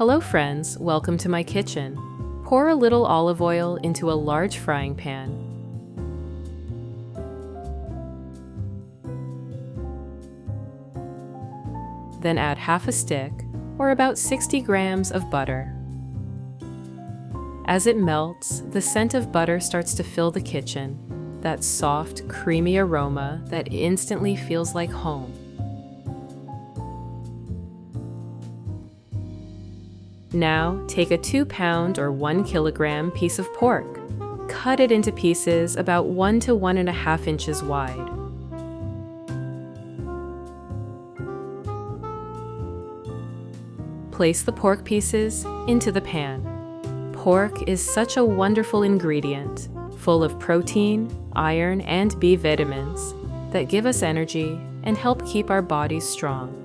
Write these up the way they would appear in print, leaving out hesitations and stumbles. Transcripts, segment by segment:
Hello friends, welcome to my kitchen. Pour a little olive oil into a large frying pan. Then add half a stick, or about 60 grams of butter. As it melts, the scent of butter starts to fill the kitchen, that soft, creamy aroma that instantly feels like home. Now, take a 2-pound or 1 kilogram piece of pork. Cut it into pieces about 1 to 1.5 inches wide. Place the pork pieces into the pan. Pork is such a wonderful ingredient, full of protein, iron, and B vitamins that give us energy and help keep our bodies strong.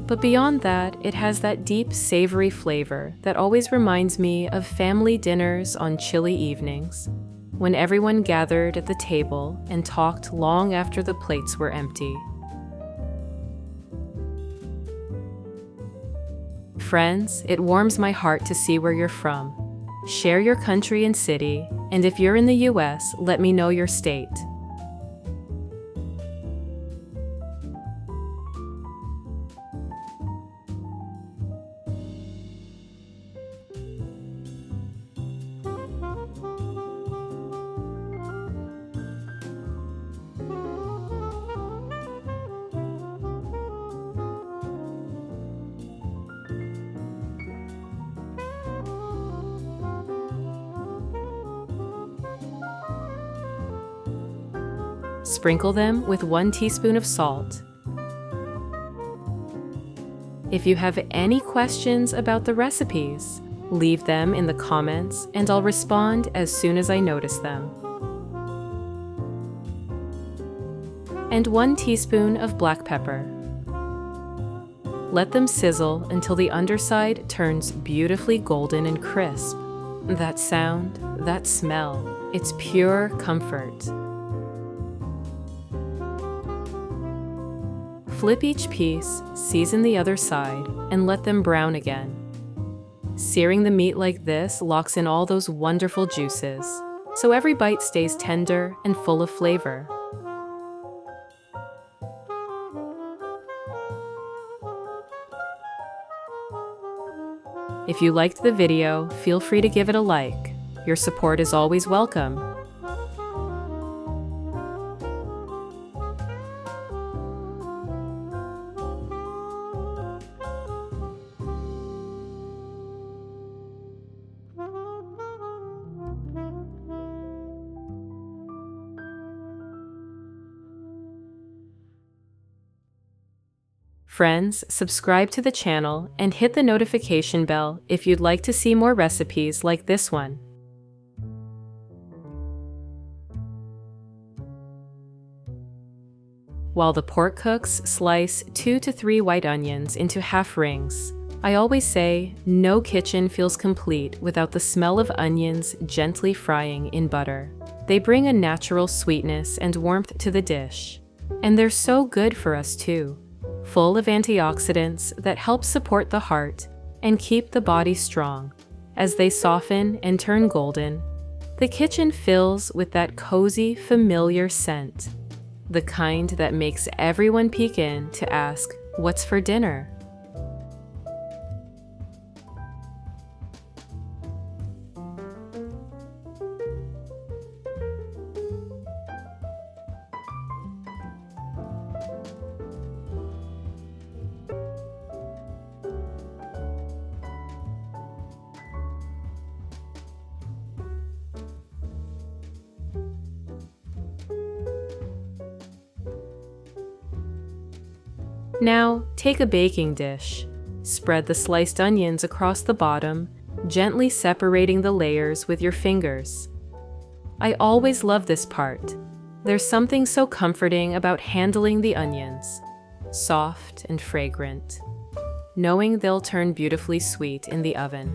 But beyond that, it has that deep, savory flavor that always reminds me of family dinners on chilly evenings, when everyone gathered at the table and talked long after the plates were empty. Friends, it warms my heart to see where you're from. Share your country and city, and if you're in the US, let me know your state. Sprinkle them with 1 teaspoon of salt. If you have any questions about the recipes, leave them in the comments and I'll respond as soon as I notice them. And 1 teaspoon of black pepper. Let them sizzle until the underside turns beautifully golden and crisp. That sound, that smell, it's pure comfort. Flip each piece, season the other side, and let them brown again. Searing the meat like this locks in all those wonderful juices, so every bite stays tender and full of flavor. If you liked the video, feel free to give it a like. Your support is always welcome. Friends, subscribe to the channel and hit the notification bell if you'd like to see more recipes like this one. While the pork cooks, slice 2 to 3 white onions into half rings. I always say, no kitchen feels complete without the smell of onions gently frying in butter. They bring a natural sweetness and warmth to the dish. And they're so good for us too. Full of antioxidants that help support the heart and keep the body strong. As they soften and turn golden, the kitchen fills with that cozy, familiar scent, the kind that makes everyone peek in to ask, "What's for dinner?" Now, take a baking dish. Spread the sliced onions across the bottom, gently separating the layers with your fingers. I always love this part. There's something so comforting about handling the onions, soft and fragrant, knowing they'll turn beautifully sweet in the oven.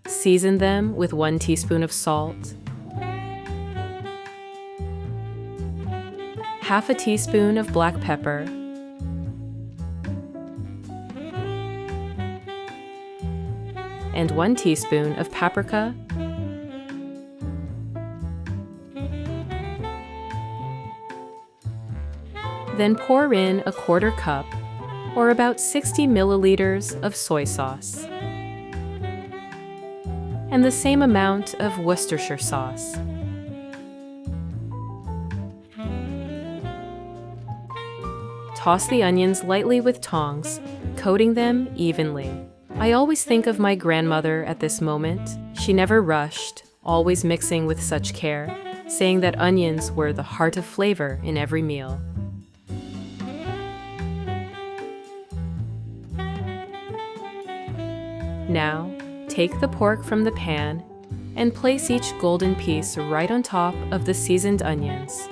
Season them with 1 teaspoon of salt, half a teaspoon of black pepper, and 1 teaspoon of paprika, then pour in a 1/4 cup, or about 60 milliliters of soy sauce, and the same amount of Worcestershire sauce. Toss the onions lightly with tongs, coating them evenly. I always think of my grandmother at this moment. She never rushed, always mixing with such care, saying that onions were the heart of flavor in every meal. Now, take the pork from the pan and place each golden piece right on top of the seasoned onions.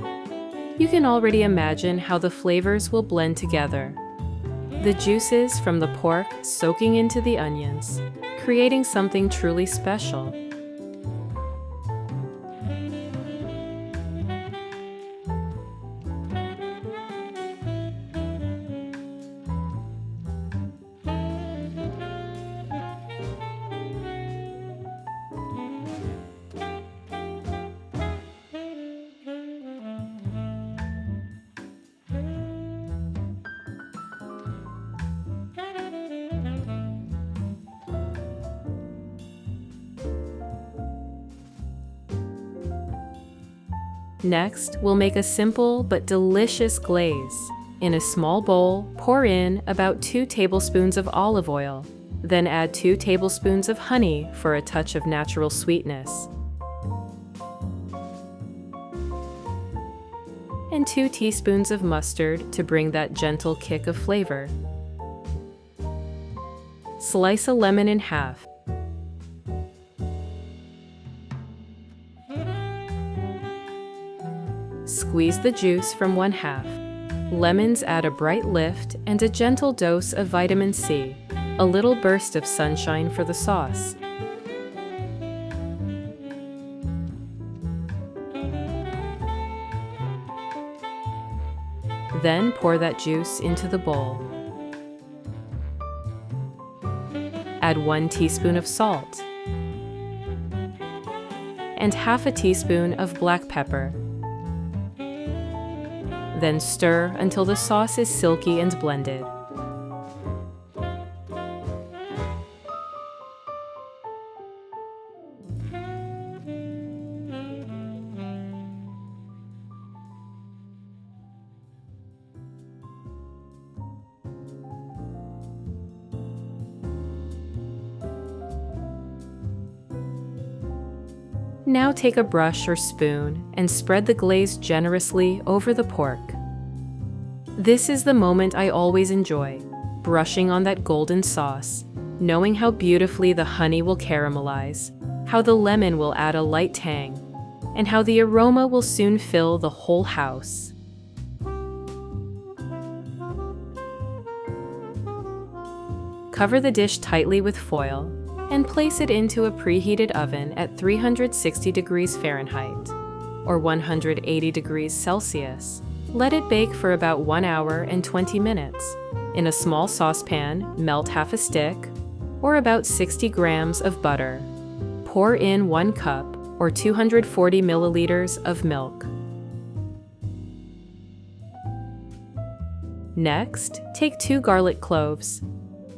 You can already imagine how the flavors will blend together. The juices from the pork soaking into the onions, creating something truly special. Next, we'll make a simple but delicious glaze. In a small bowl, pour in about 2 tablespoons of olive oil, then add 2 tablespoons of honey for a touch of natural sweetness, and 2 teaspoons of mustard to bring that gentle kick of flavor. Slice a lemon in half. Squeeze the juice from 1/2. Lemons add a bright lift and a gentle dose of vitamin C, a little burst of sunshine for the sauce. Then pour that juice into the bowl. Add 1 teaspoon of salt and 1/2 teaspoon of black pepper. Then stir until the sauce is silky and blended. Now take a brush or spoon and spread the glaze generously over the pork. This is the moment I always enjoy, brushing on that golden sauce, knowing how beautifully the honey will caramelize, how the lemon will add a light tang, and how the aroma will soon fill the whole house. Cover the dish tightly with foil and place it into a preheated oven at 360 degrees Fahrenheit or 180 degrees Celsius. Let it bake for about 1 hour and 20 minutes. In a small saucepan, melt 1/2 stick or about 60 grams of butter. Pour in 1 cup or 240 milliliters of milk. Next, take 2 garlic cloves.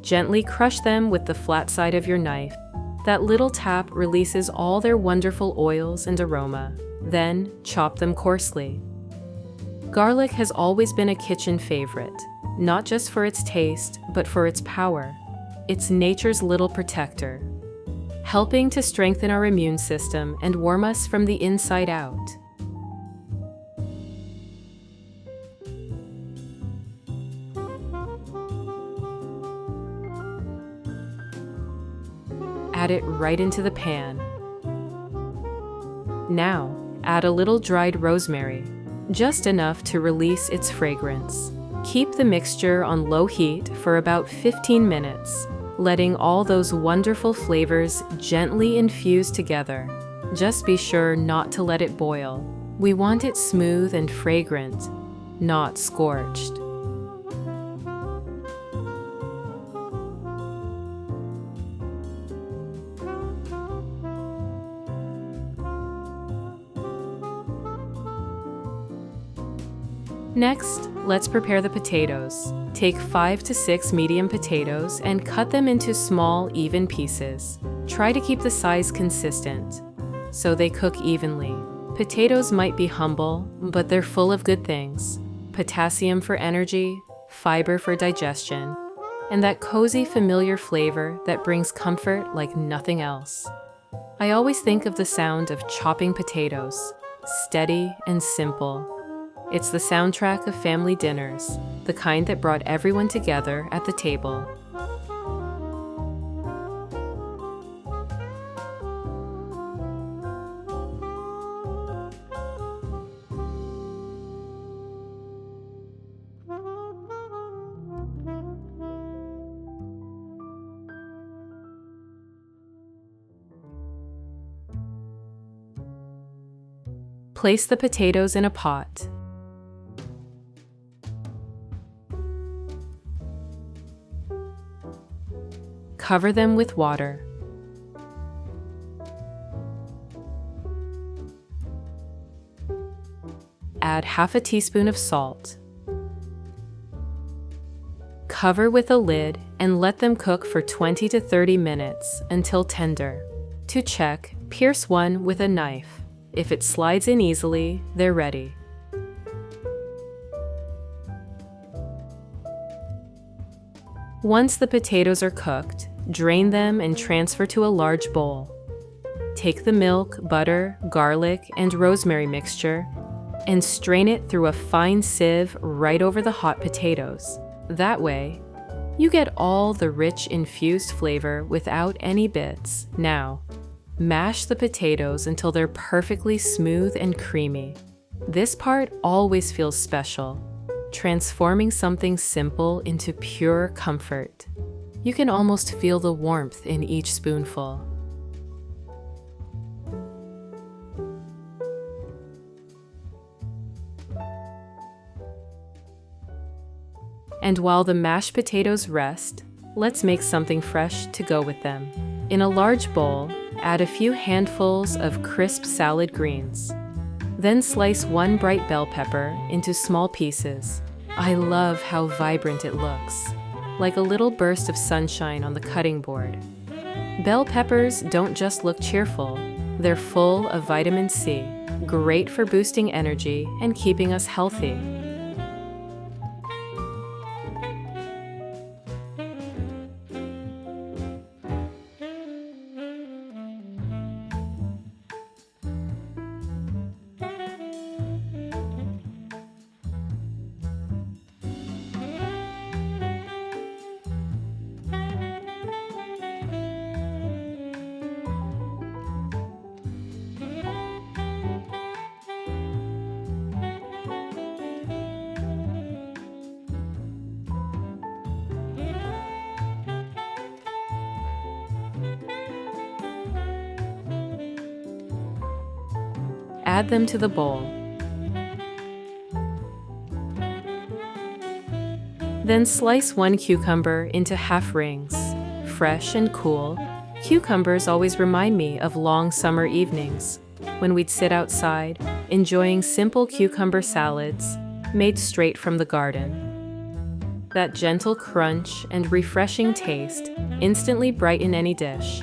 Gently crush them with the flat side of your knife. That little tap releases all their wonderful oils and aroma. Then, chop them coarsely. Garlic has always been a kitchen favorite, not just for its taste, but for its power. It's nature's little protector, helping to strengthen our immune system and warm us from the inside out. Add it right into the pan. Now, add a little dried rosemary, just enough to release its fragrance. Keep the mixture on low heat for about 15 minutes, letting all those wonderful flavors gently infuse together. Just be sure not to let it boil. We want it smooth and fragrant, not scorched. Next, let's prepare the potatoes. Take 5 to 6 medium potatoes and cut them into small, even pieces. Try to keep the size consistent so they cook evenly. Potatoes might be humble, but they're full of good things. Potassium for energy, fiber for digestion, and that cozy, familiar flavor that brings comfort like nothing else. I always think of the sound of chopping potatoes, steady and simple. It's the soundtrack of family dinners, the kind that brought everyone together at the table. Place the potatoes in a pot. Cover them with water. Add half a teaspoon of salt. Cover with a lid and let them cook for 20 to 30 minutes until tender. To check, pierce one with a knife. If it slides in easily, they're ready. Once the potatoes are cooked, drain them and transfer to a large bowl. Take the milk, butter, garlic, and rosemary mixture and strain it through a fine sieve right over the hot potatoes. That way, you get all the rich infused flavor without any bits. Now, mash the potatoes until they're perfectly smooth and creamy. This part always feels special, transforming something simple into pure comfort. You can almost feel the warmth in each spoonful. And while the mashed potatoes rest, let's make something fresh to go with them. In a large bowl, add a few handfuls of crisp salad greens. Then slice one bright bell pepper into small pieces. I love how vibrant it looks, like a little burst of sunshine on the cutting board. Bell peppers don't just look cheerful, they're full of vitamin C, great for boosting energy and keeping us healthy. Add them to the bowl. Then slice one cucumber into half rings. Fresh and cool, cucumbers always remind me of long summer evenings when we'd sit outside, enjoying simple cucumber salads made straight from the garden. That gentle crunch and refreshing taste instantly brighten any dish.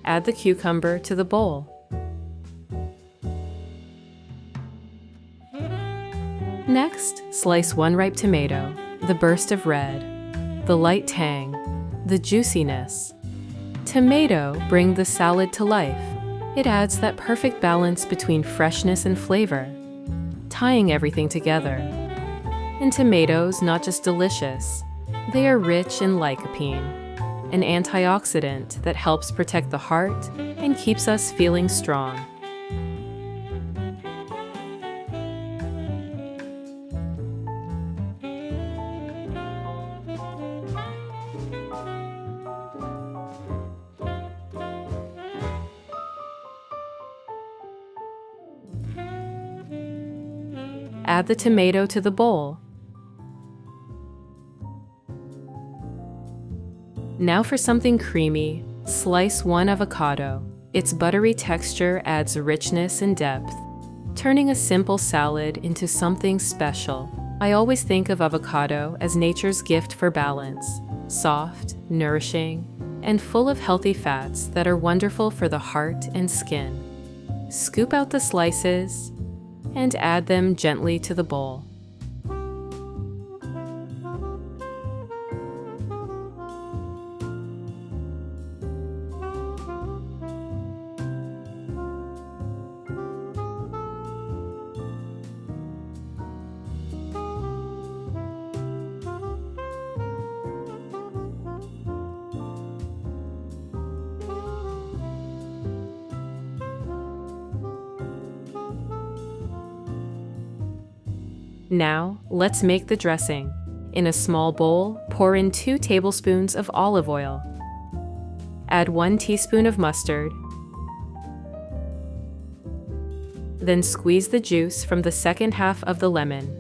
Add the cucumber to the bowl. Next, slice one ripe tomato, the burst of red, the light tang, the juiciness. Tomato brings the salad to life. It adds that perfect balance between freshness and flavor, tying everything together. And tomatoes, not just delicious, they are rich in lycopene, an antioxidant that helps protect the heart and keeps us feeling strong. Add the tomato to the bowl. Now for something creamy, slice one avocado. Its buttery texture adds richness and depth, turning a simple salad into something special. I always think of avocado as nature's gift for balance, soft, nourishing, and full of healthy fats that are wonderful for the heart and skin. Scoop out the slices and add them gently to the bowl. Now, let's make the dressing. In a small bowl, pour in 2 tablespoons of olive oil. Add 1 teaspoon of mustard. Then squeeze the juice from the second half of the lemon.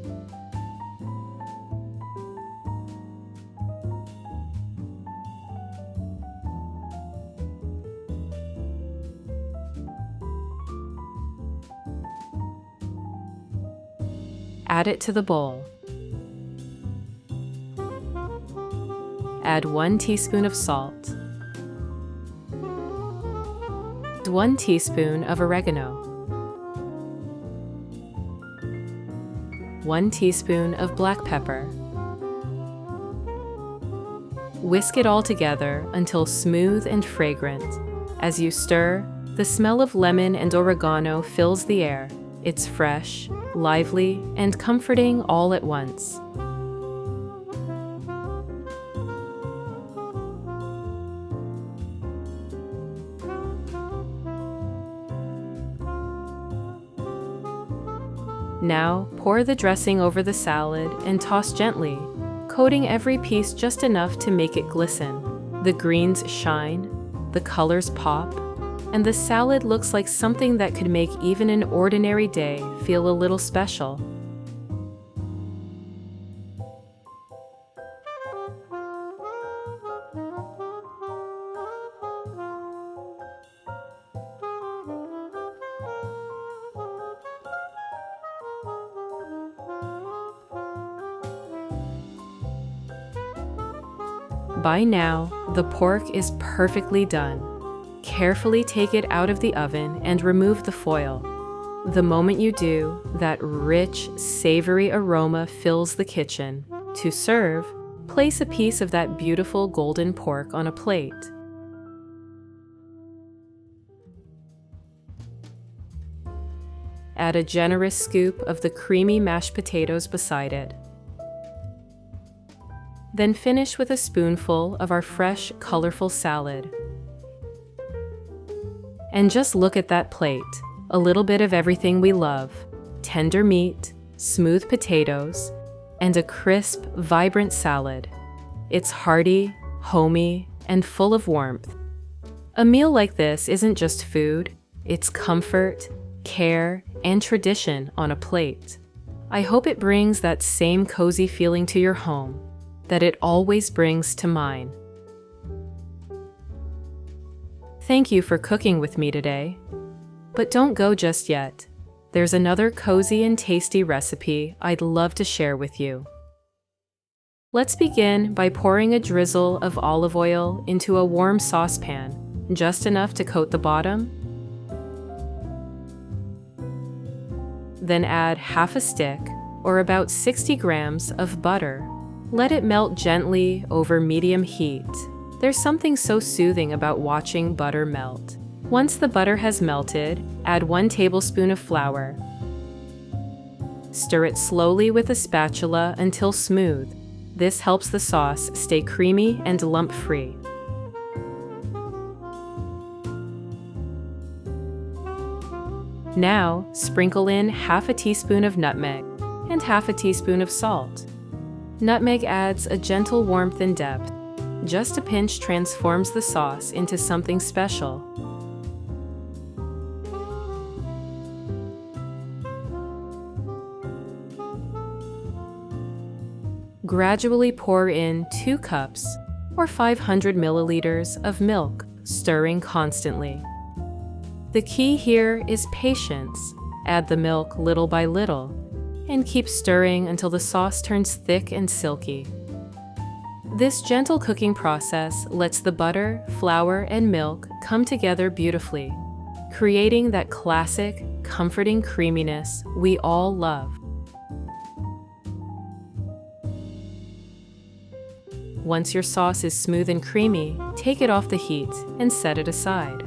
Add it to the bowl. Add 1 teaspoon of salt, 1 teaspoon of oregano, 1 teaspoon of black pepper. Whisk it all together until smooth and fragrant. As you stir, the smell of lemon and oregano fills the air. It's fresh, lively, and comforting all at once. Now, pour the dressing over the salad and toss gently, coating every piece just enough to make it glisten. The greens shine, the colors pop, and the salad looks like something that could make even an ordinary day feel a little special. By now, the pork is perfectly done. Carefully take it out of the oven and remove the foil. The moment you do, that rich, savory aroma fills the kitchen. To serve, place a piece of that beautiful golden pork on a plate. Add a generous scoop of the creamy mashed potatoes beside it. Then finish with a spoonful of our fresh, colorful salad. And just look at that plate. A little bit of everything we love. Tender meat, smooth potatoes, and a crisp, vibrant salad. It's hearty, homey, and full of warmth. A meal like this isn't just food, it's comfort, care, and tradition on a plate. I hope it brings that same cozy feeling to your home that it always brings to mine. Thank you for cooking with me today. But don't go just yet. There's another cozy and tasty recipe I'd love to share with you. Let's begin by pouring a drizzle of olive oil into a warm saucepan, just enough to coat the bottom. Then add half a stick, or about 60 grams, of butter. Let it melt gently over medium heat. There's something so soothing about watching butter melt. Once the butter has melted, add 1 tablespoon of flour. Stir it slowly with a spatula until smooth. This helps the sauce stay creamy and lump-free. Now, sprinkle in half a teaspoon of nutmeg and half a teaspoon of salt. Nutmeg adds a gentle warmth and depth. Just a pinch transforms the sauce into something special. Gradually pour in 2 cups or 500 milliliters of milk, stirring constantly. The key here is patience. Add the milk little by little and keep stirring until the sauce turns thick and silky. This gentle cooking process lets the butter, flour, and milk come together beautifully, creating that classic, comforting creaminess we all love. Once your sauce is smooth and creamy, take it off the heat and set it aside.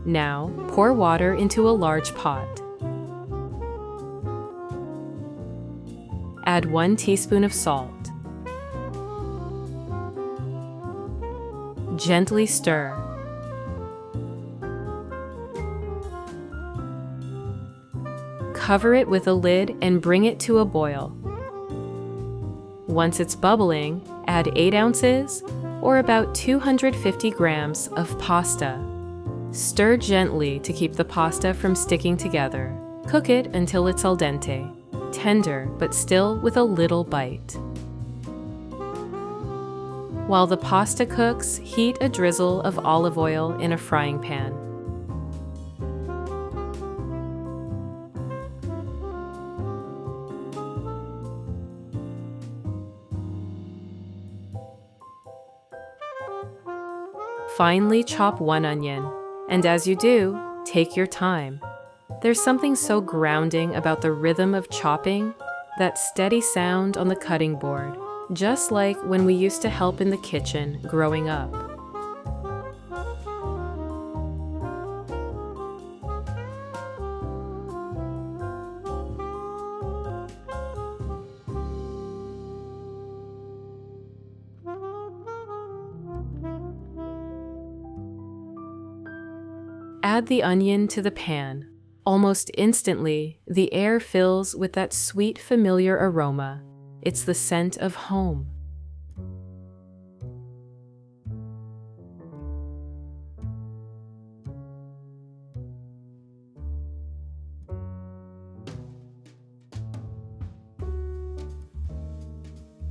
Now, pour water into a large pot. Add 1 teaspoon of salt. Gently stir. Cover it with a lid and bring it to a boil. Once it's bubbling, add 8 ounces, or about 250 grams, of pasta. Stir gently to keep the pasta from sticking together. Cook it until it's al dente, tender but still with a little bite. While the pasta cooks, heat a drizzle of olive oil in a frying pan. Finely chop 1 onion, and as you do, take your time. There's something so grounding about the rhythm of chopping, that steady sound on the cutting board, just like when we used to help in the kitchen growing up. Add the onion to the pan. Almost instantly, the air fills with that sweet, familiar aroma. It's the scent of home.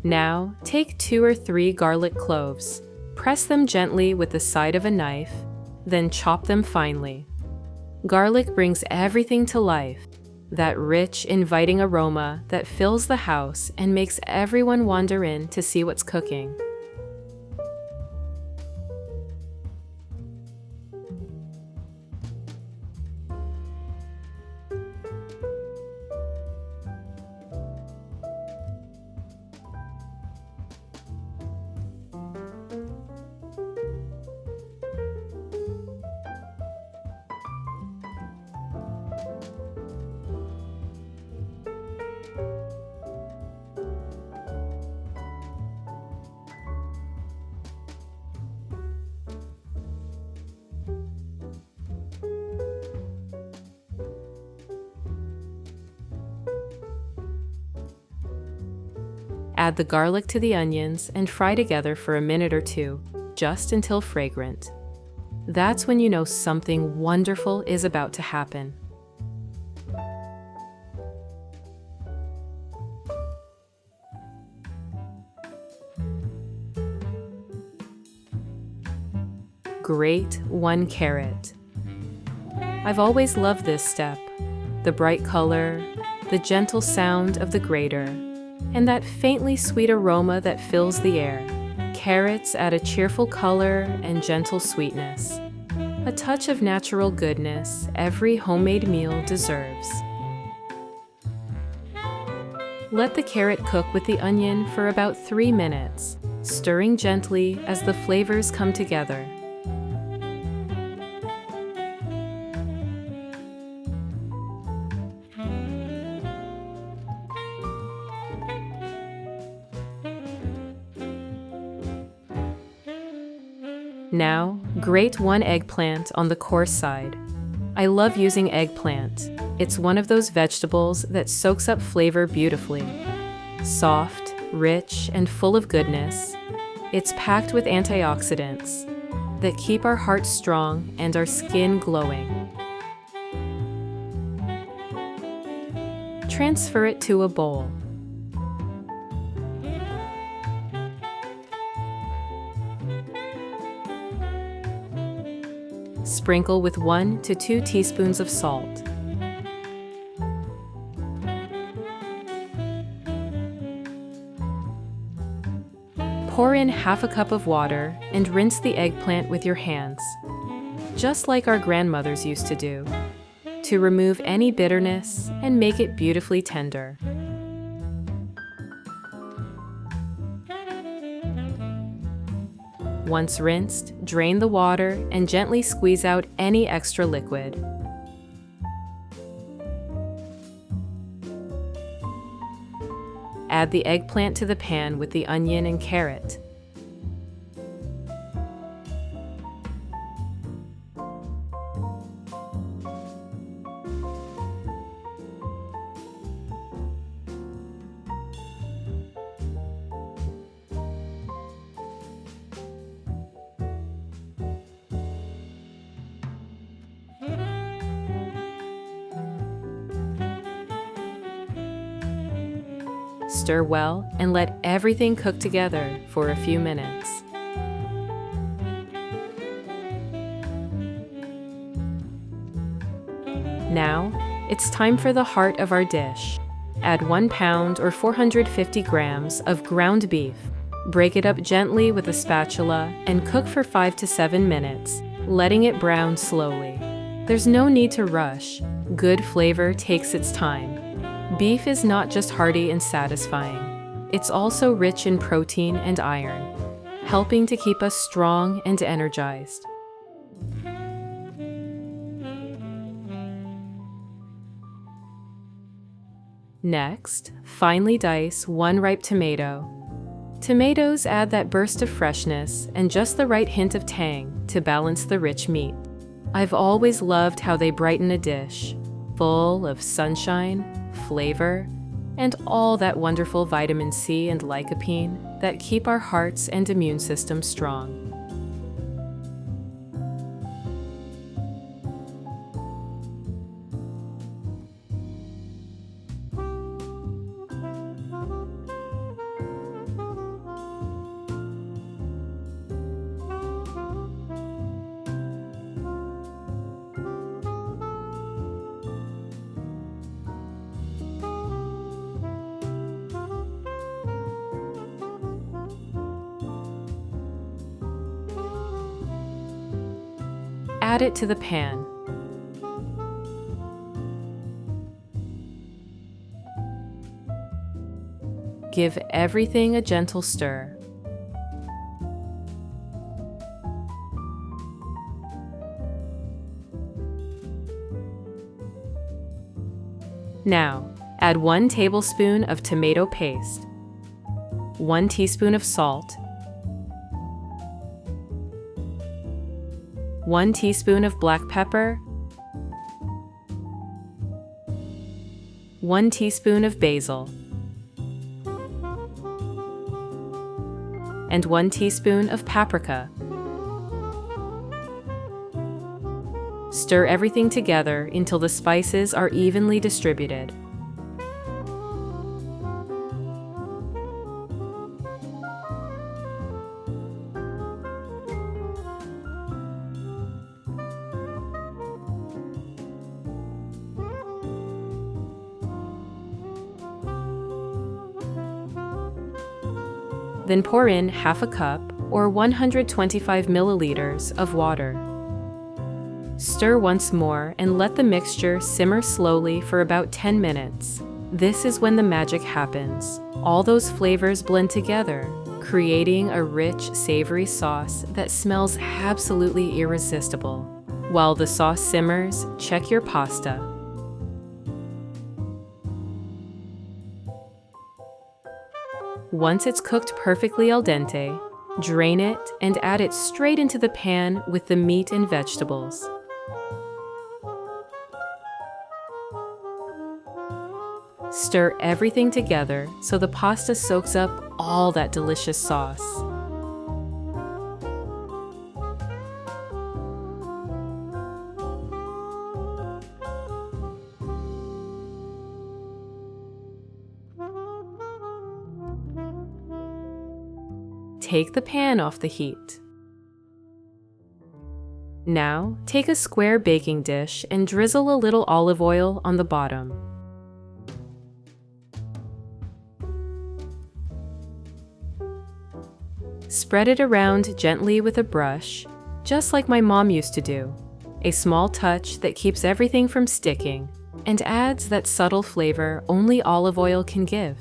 Now, take 2 or 3 garlic cloves. Press them gently with the side of a knife, then chop them finely. Garlic brings everything to life, that rich, inviting aroma that fills the house and makes everyone wander in to see what's cooking. Add the garlic to the onions and fry together for a minute or 2, just until fragrant. That's when you know something wonderful is about to happen. Grate 1 carrot. I've always loved this step. The bright color, the gentle sound of the grater, and that faintly sweet aroma that fills the air. Carrots add a cheerful color and gentle sweetness. A touch of natural goodness every homemade meal deserves. Let the carrot cook with the onion for about 3 minutes, stirring gently as the flavors come together. Now, grate 1 eggplant on the coarse side. I love using eggplant. It's one of those vegetables that soaks up flavor beautifully. Soft, rich, and full of goodness, it's packed with antioxidants that keep our hearts strong and our skin glowing. Transfer it to a bowl. Sprinkle with 1 to 2 teaspoons of salt. Pour in half a cup of water and rinse the eggplant with your hands, just like our grandmothers used to do, to remove any bitterness and make it beautifully tender. Once rinsed, drain the water and gently squeeze out any extra liquid. Add the eggplant to the pan with the onion and carrot. Stir well and let everything cook together for a few minutes. Now, it's time for the heart of our dish. Add 1 pound or 450 grams of ground beef. Break it up gently with a spatula and cook for 5 to 7 minutes, letting it brown slowly. There's no need to rush. Good flavor takes its time. Beef is not just hearty and satisfying. It's also rich in protein and iron, helping to keep us strong and energized. Next, finely dice 1 ripe tomato. Tomatoes add that burst of freshness and just the right hint of tang to balance the rich meat. I've always loved how they brighten a dish, full of sunshine, flavor, and all that wonderful vitamin C and lycopene that keep our hearts and immune system strong. Add it to the pan. Give everything a gentle stir. Now, add 1 tablespoon of tomato paste, 1 teaspoon of salt, 1 teaspoon of black pepper, 1 teaspoon of basil, and 1 teaspoon of paprika. Stir everything together until the spices are evenly distributed. Then pour in half a cup or 125 milliliters of water. Stir once more and let the mixture simmer slowly for about 10 minutes. This is when the magic happens. All those flavors blend together, creating a rich, savory sauce that smells absolutely irresistible. While the sauce simmers, check your pasta. Once it's cooked perfectly al dente, drain it and add it straight into the pan with the meat and vegetables. Stir everything together so the pasta soaks up all that delicious sauce. Take the pan off the heat. Now, take a square baking dish and drizzle a little olive oil on the bottom. Spread it around gently with a brush, just like my mom used to do. A small touch that keeps everything from sticking and adds that subtle flavor only olive oil can give.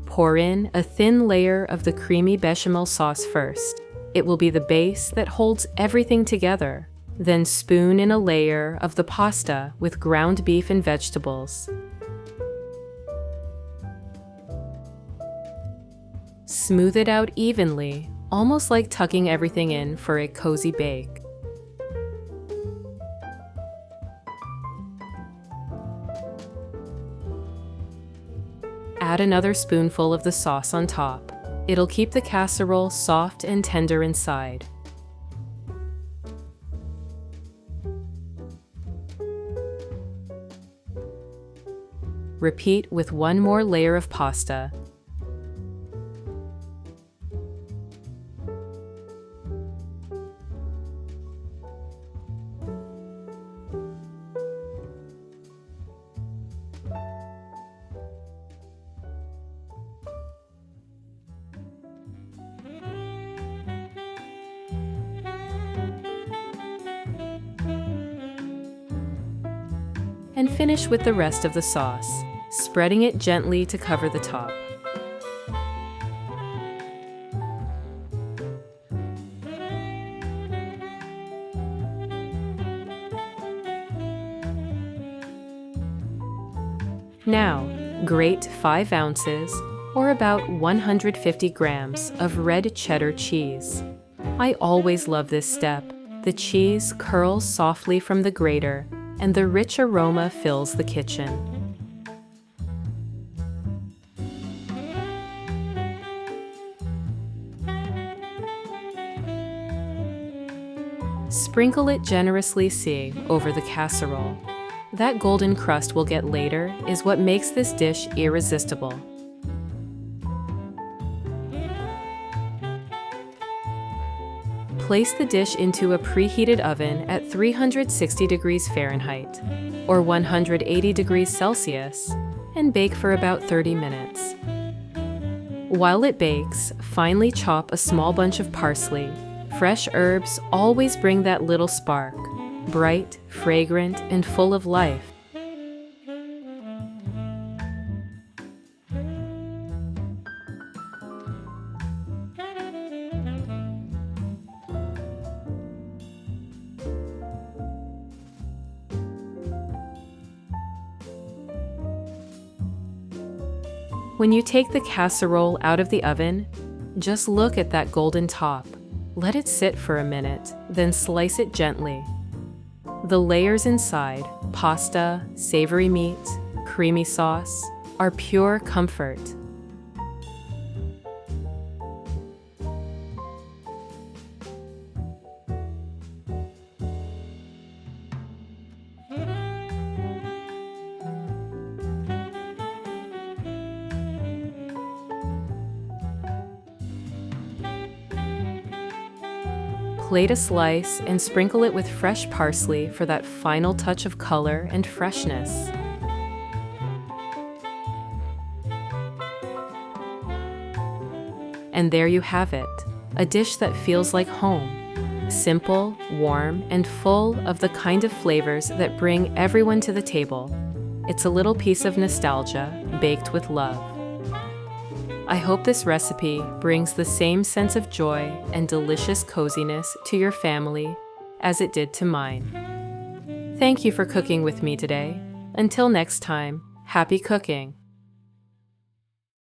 Pour in a thin layer of the creamy bechamel sauce first. It will be the base that holds everything together. Then spoon in a layer of the pasta with ground beef and vegetables. Smooth it out evenly, almost like tucking everything in for a cozy bake. Add another spoonful of the sauce on top. It'll keep the casserole soft and tender inside. Repeat with one more layer of pasta. And finish with the rest of the sauce, spreading it gently to cover the top. Now, grate 5 ounces, or about 150 grams, of red cheddar cheese. I always love this step. The cheese curls softly from the grater, and the rich aroma fills the kitchen. Sprinkle it generously over the casserole. That golden crust we'll get later is what makes this dish irresistible. Place the dish into a preheated oven at 360 degrees Fahrenheit or 180 degrees Celsius and bake for about 30 minutes. While it bakes, finely chop a small bunch of parsley. Fresh herbs always bring that little spark, bright, fragrant, and full of life. When you take the casserole out of the oven, just look at that golden top. Let it sit for a minute, then slice it gently. The layers inside, pasta, savory meat, creamy sauce, are pure comfort. Plate a slice and sprinkle it with fresh parsley for that final touch of color and freshness. And there you have it, a dish that feels like home. Simple, warm, and full of the kind of flavors that bring everyone to the table. It's a little piece of nostalgia baked with love. I hope this recipe brings the same sense of joy and delicious coziness to your family as it did to mine. Thank you for cooking with me today. Until next time, happy cooking!